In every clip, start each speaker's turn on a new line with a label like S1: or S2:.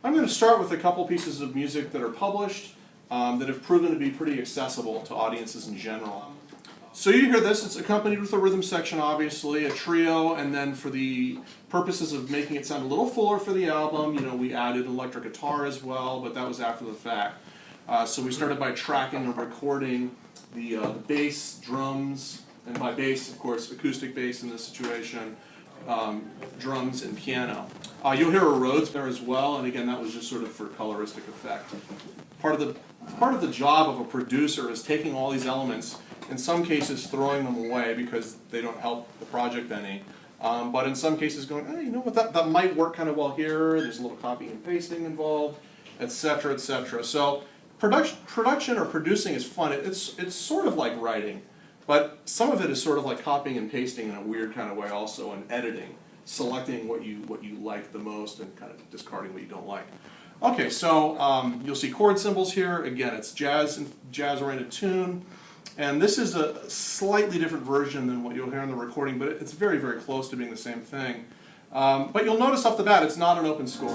S1: I'm going to start with a couple pieces of music that are published that have proven to be pretty accessible to audiences in general. So you hear this, it's accompanied with a rhythm section, obviously, a trio, and then for the purposes of making it sound a little fuller for the album, we added electric guitar as well, but that was after the fact. So we started by tracking and recording the bass, drums, and by bass, of course, acoustic bass in this situation, drums and piano. You'll hear a Rhodes there as well, and again, that was just sort of for coloristic effect. Part of the job of a producer is taking all these elements, in some cases throwing them away because they don't help the project any, but in some cases going, you know what, that might work kind of well here, there's a little copying and pasting involved, etc., etc. So production or producing is fun. It's sort of like writing, but some of it is sort of like copying and pasting in a weird kind of way also, and editing, selecting what you like the most and kind of discarding what you don't like. Okay, so you'll see chord symbols here. Again, it's jazz-oriented tune. And this is a slightly different version than what you'll hear in the recording, but it's very, very close to being the same thing. But you'll notice off the bat, it's not an open score.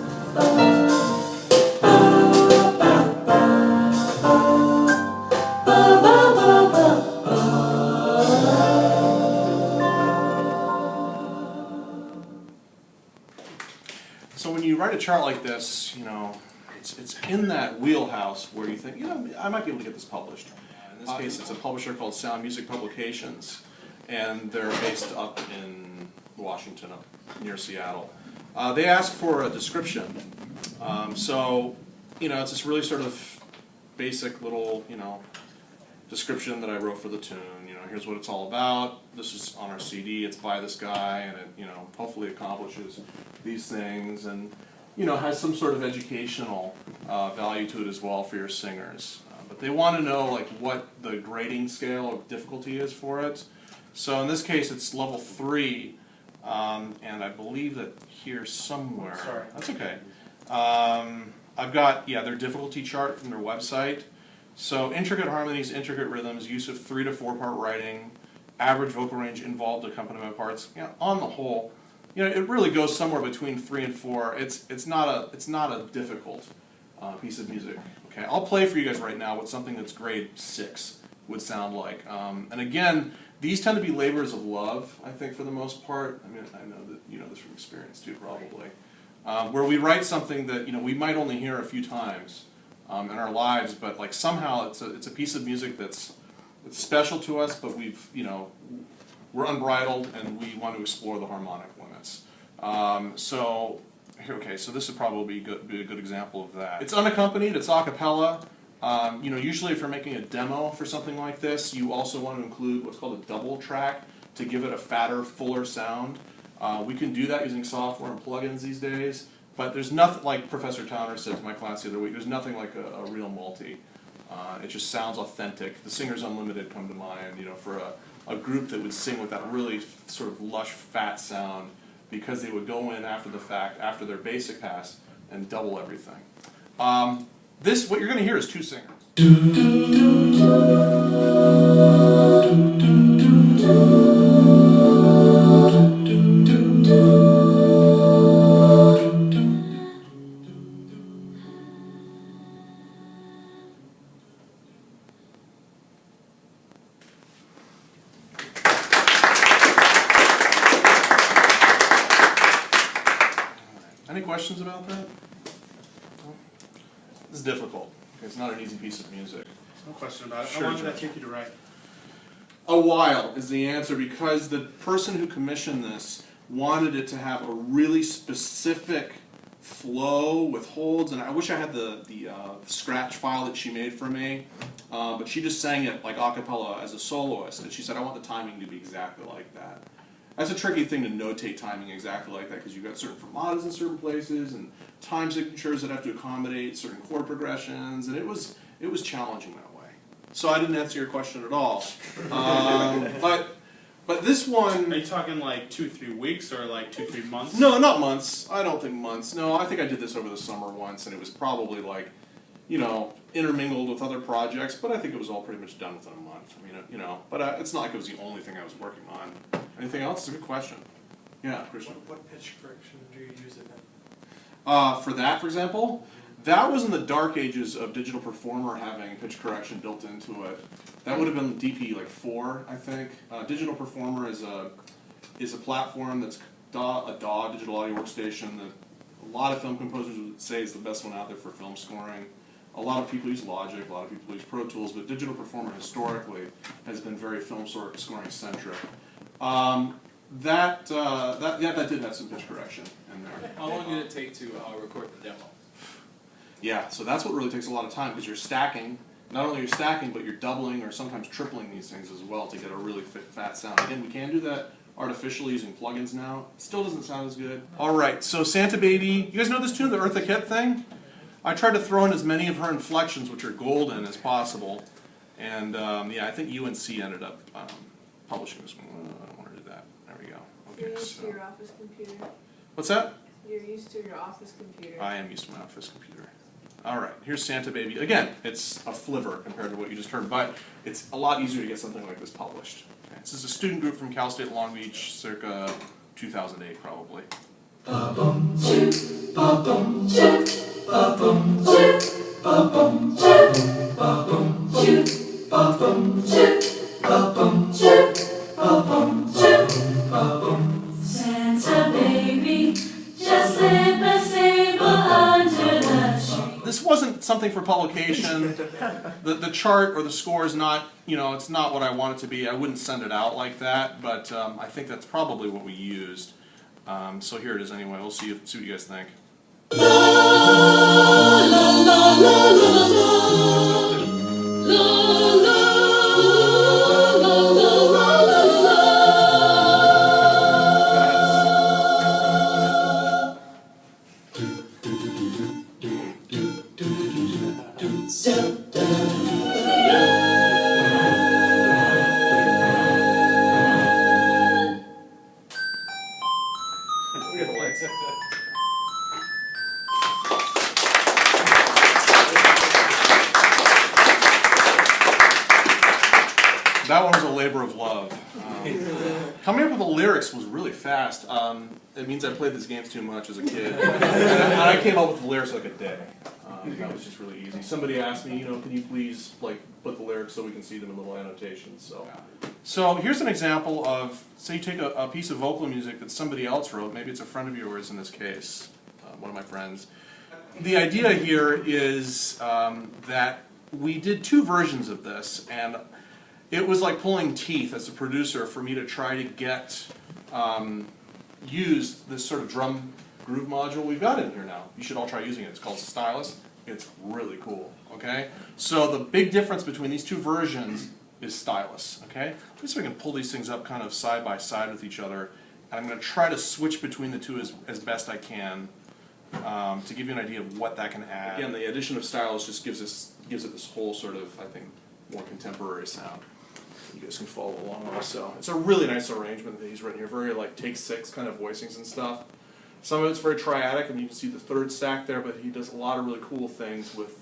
S1: So when you write a chart like this, it's in that wheelhouse where you think, I might be able to get this published. In this case, it's a publisher called Sound Music Publications, and they're based up in Washington, up near Seattle. They asked for a description. So, it's this really sort of basic little, description that I wrote for the tune. Here's what it's all about. This is on our CD. It's by this guy, and it, hopefully accomplishes these things, and, has some sort of educational value to it as well for your singers. But they want to know what the grading scale of difficulty is for it. So in this case, it's level 3, and I believe that here somewhere.
S2: Sorry.
S1: That's okay. I've got their difficulty chart from their website. So intricate harmonies, intricate rhythms, use of 3 to 4 part writing, average vocal range involved accompaniment parts. On the whole, it really goes somewhere between 3 and 4. It's not a difficult piece of music. Okay, I'll play for you guys right now what something that's grade 6 would sound like. And again, these tend to be labors of love, I think, for the most part. I mean, I know that you know this from experience too, probably. Where we write something that we might only hear a few times in our lives, but somehow it's a piece of music it's special to us, but we're unbridled and we want to explore the harmonic limits. So this would probably be a good example of that. It's unaccompanied, it's a cappella. Usually if you're making a demo for something like this, you also want to include what's called a double track to give it a fatter, fuller sound. We can do that using software and plugins these days, but there's nothing, like Professor Towner said to my class the other week, there's nothing like a real multi. It just sounds authentic. The Singers Unlimited come to mind, for a group that would sing with that really sort of lush, fat sound, because they would go in after the fact, after their basic pass, and double everything. What you're going to hear is 2 singers. Any questions about that? This is difficult. It's not an easy piece of music.
S2: No question about it.
S1: Sure,
S2: How long did
S1: Jeff.
S2: that take you to write?
S1: A while is the answer, because the person who commissioned this wanted it to have a really specific flow with holds, and I wish I had the scratch file that she made for me, but she just sang it like a cappella as a soloist, and she said, I want the timing to be exactly like that. That's a tricky thing to notate timing exactly like that, because you've got certain fermatas in certain places and time signatures that have to accommodate certain chord progressions, and it was challenging that way. So I didn't answer your question at all. But this one...
S2: Are you talking like 2-3 weeks or like 2-3 months?
S1: No, not months. I don't think months. No, I think I did this over the summer once, and it was probably intermingled with other projects, but I think it was all pretty much done within a month. I mean, but it's not like it was the only thing I was working on. Anything else? It's a good question. Yeah, Christian.
S3: What pitch correction do you use in it?
S1: For that, for example, that was in the dark ages of Digital Performer having pitch correction built into it. That would have been DP like 4, I think. Digital Performer is a platform that's a DAW, digital audio workstation, that a lot of film composers would say is the best one out there for film scoring. A lot of people use Logic, a lot of people use Pro Tools, but Digital Performer historically has been very film scoring centric. That did have some pitch correction in there.
S3: How long did it take to record the demo?
S1: Yeah, so that's what really takes a lot of time, because you're stacking. Not only are you stacking, but you're doubling or sometimes tripling these things as well to get a really fat sound. Again, we can do that artificially using plugins now. It still doesn't sound as good. All right, so Santa Baby. You guys know this tune, the Eartha Kitt thing? I tried to throw in as many of her inflections, which are golden, as possible. And yeah, I think UNC ended up publishing this one. I don't want to do that. There we go. Okay,
S4: You're used to your office computer.
S1: What's that?
S4: You're used to your office computer.
S1: I am used to my office computer. All right, here's Santa Baby. Again, it's a flivver compared to what you just heard, but it's a lot easier to get something like this published. Okay, this is a student group from Cal State Long Beach, circa 2008, probably.
S5: Santa baby, just slip a sable under the tree.
S1: This wasn't something for publication. The chart or the score is not, it's not what I want it to be. I wouldn't send it out like that, but I think that's probably what we used. So here it is anyway. We'll see what you guys think. We get the lights. That one was a labor of love. Coming up with the lyrics was really fast. It means I played these games too much as a kid. And I came up with the lyrics like a day. That was just really easy. Somebody asked me, can you please put the lyrics so we can see them in little annotations. So here's an example of, say you take a piece of vocal music that somebody else wrote, maybe it's a friend of yours in this case, one of my friends. The idea here is that we did 2 versions of this, and it was like pulling teeth as a producer for me to try to get use this sort of drum groove module we've got in here now. You should all try using it. It's called Stylus. It's really cool, okay? So the big difference between these 2 versions is Stylus, okay? Let me see if I can pull these things up kind of side by side with each other. And I'm going to try to switch between the 2 as best I can to give you an idea of what that can add. Again, the addition of Stylus just gives it this whole sort of, I think, more contemporary sound. You guys can follow along also. It's a really nice arrangement that he's written here, very take 6 kind of voicings and stuff. Some of it's very triadic, and you can see the 3rd stack there, but he does a lot of really cool things with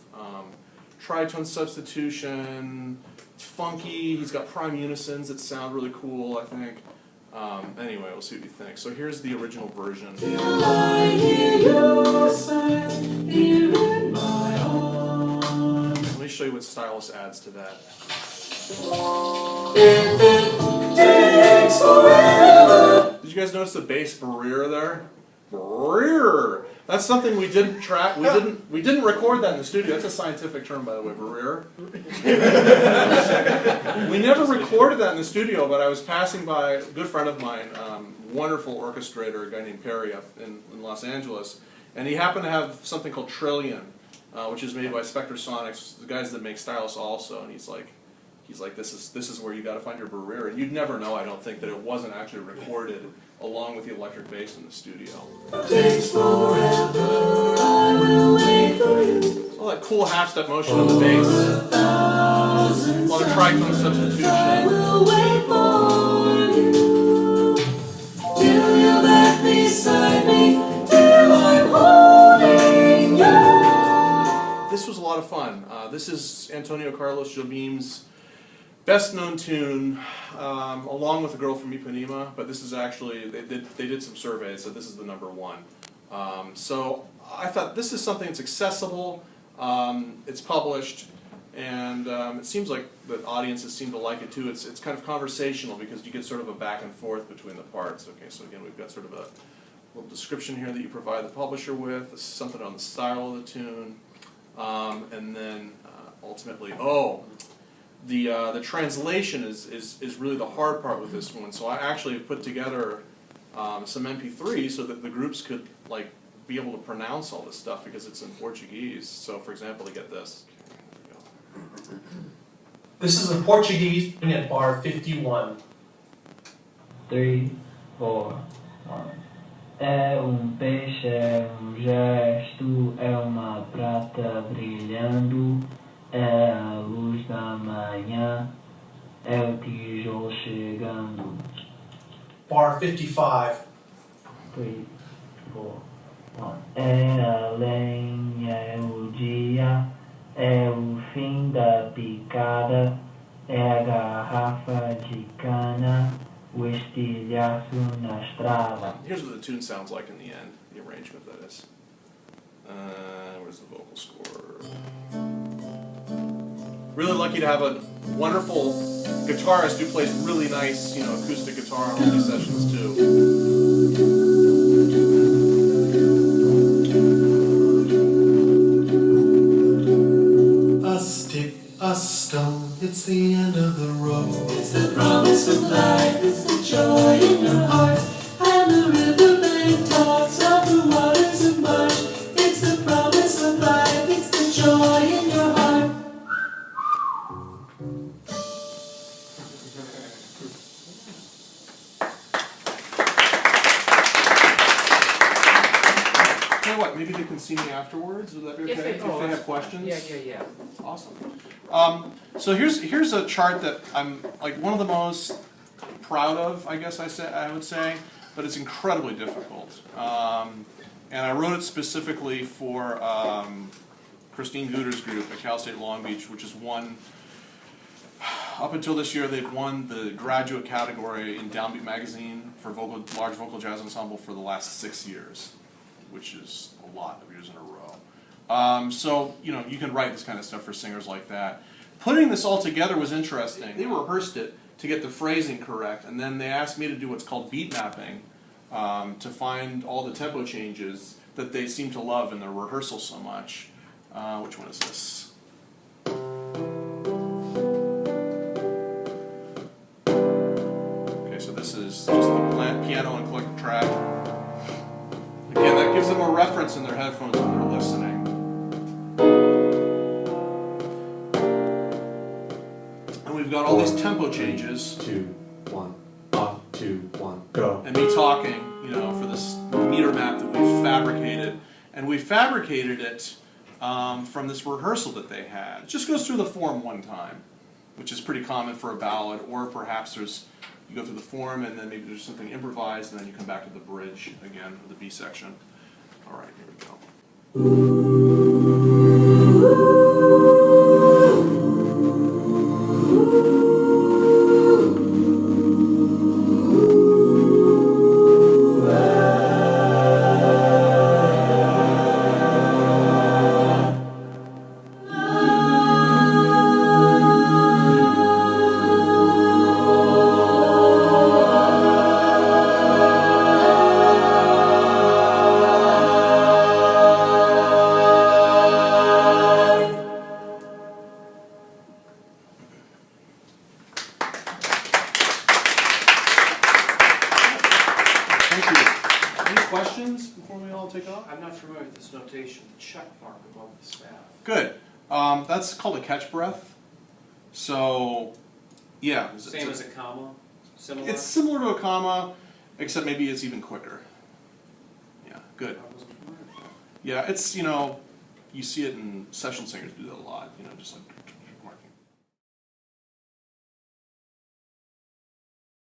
S1: tritone substitution. It's funky. He's got prime unisons that sound really cool, I think. Anyway, we'll see what you think. So here's the original version.
S5: I hear your sigh here in my arms.
S1: Let me show you what Stylus adds to that.
S5: If it takes forever.
S1: Did you guys notice the bass barrier there? Barrier. That's something we didn't track. We didn't record that in the studio. That's a scientific term, by the way, barrier. We never recorded that in the studio, but I was passing by a good friend of mine, wonderful orchestrator, a guy named Perry up in Los Angeles, and he happened to have something called Trillion, which is made by Spectrasonics, the guys that make Stylus also, and he's like, this is where you got to find your barrier, and you'd never know, I don't think, that it wasn't actually recorded along with the electric bass in the studio.
S5: Takes forever, I will wait for you.
S1: All that cool half-step motion on the bass, a lot of tritone
S5: I
S1: substitution.
S5: will wait for you till you're back beside me, till I'm holding you.
S1: This was a lot of fun. This is Antonio Carlos Jobim's best-known tune, along with "A Girl from Ipanema." But this is actually they did some surveys, so this is the #1. So I thought this is something that's accessible, it's published, and it seems like the audiences seem to like it too. It's kind of conversational because you get sort of a back and forth between the parts. Okay, so again, we've got sort of a little description here that you provide the publisher with. This is something on the style of the tune, and then ultimately, the translation is really the hard part with this one. So I actually put together some MP3s so that the groups could like be able to pronounce all this stuff because it's in Portuguese. So for example, to get this.
S6: This is the Portuguese at bar 51.
S7: 3, 4, 1. É peixe, é gesto, é uma prata brilhando, é a luz da manhã, é o tijolo chegando.
S6: Bar 55.
S7: 3, 4, 1. É a lenha, é o dia, é o fim da picada, é a garrafa de cana, o estilhaço na estrada.
S1: Here's what the tune sounds like in the end, the arrangement that is. Where's the vocal score? Really lucky to have a wonderful guitarist who plays really nice, acoustic guitar on all these sessions too.
S8: A stick, a stone, it's the end of the road.
S5: It's the promise of life, it's the joy in your heart. And the riverbank talks of the waters of March. It's the promise of life, it's the joy in your heart.
S1: Tell you what, maybe they can see me afterwards. Would that be okay?
S4: If
S1: they have questions.
S3: Yeah.
S1: Awesome. So here's a chart that I'm like one of the most proud of, I guess I would say, but it's incredibly difficult. And I wrote it specifically for Christine Guter's group at Cal State Long Beach, which has won. Up until this year, they've won the graduate category in Downbeat magazine for large vocal jazz ensemble for the last 6 years, which is a lot of years in a row. So, you can write this kind of stuff for singers like that. Putting this all together was interesting. They rehearsed it to get the phrasing correct, and then they asked me to do what's called beat mapping to find all the tempo changes that they seem to love in their rehearsal so much. Which one is this? Okay, so this is just the piano and click track. Again, that gives them a reference in their headphones when they're listening. And we've got all these tempo changes.
S8: 2, 1, 1, 2, 1, go.
S1: And me talking, for this meter map that we've fabricated. And we fabricated it from this rehearsal that they had. It just goes through the form one time, which is pretty common for a ballad, or perhaps you go through the form and then maybe there's something improvised and then you come back to the bridge again, or the B section. All right, here we go. Questions before we all take off?
S3: I'm not familiar with this notation, check mark above the staff.
S1: Good. That's called a catch breath. So, yeah.
S3: Same as a comma? Similar?
S1: It's similar to a comma, except maybe it's even quicker. Yeah, good.
S3: I wasn't familiar with that.
S1: Yeah, it's, you see it in session singers do that a lot, just like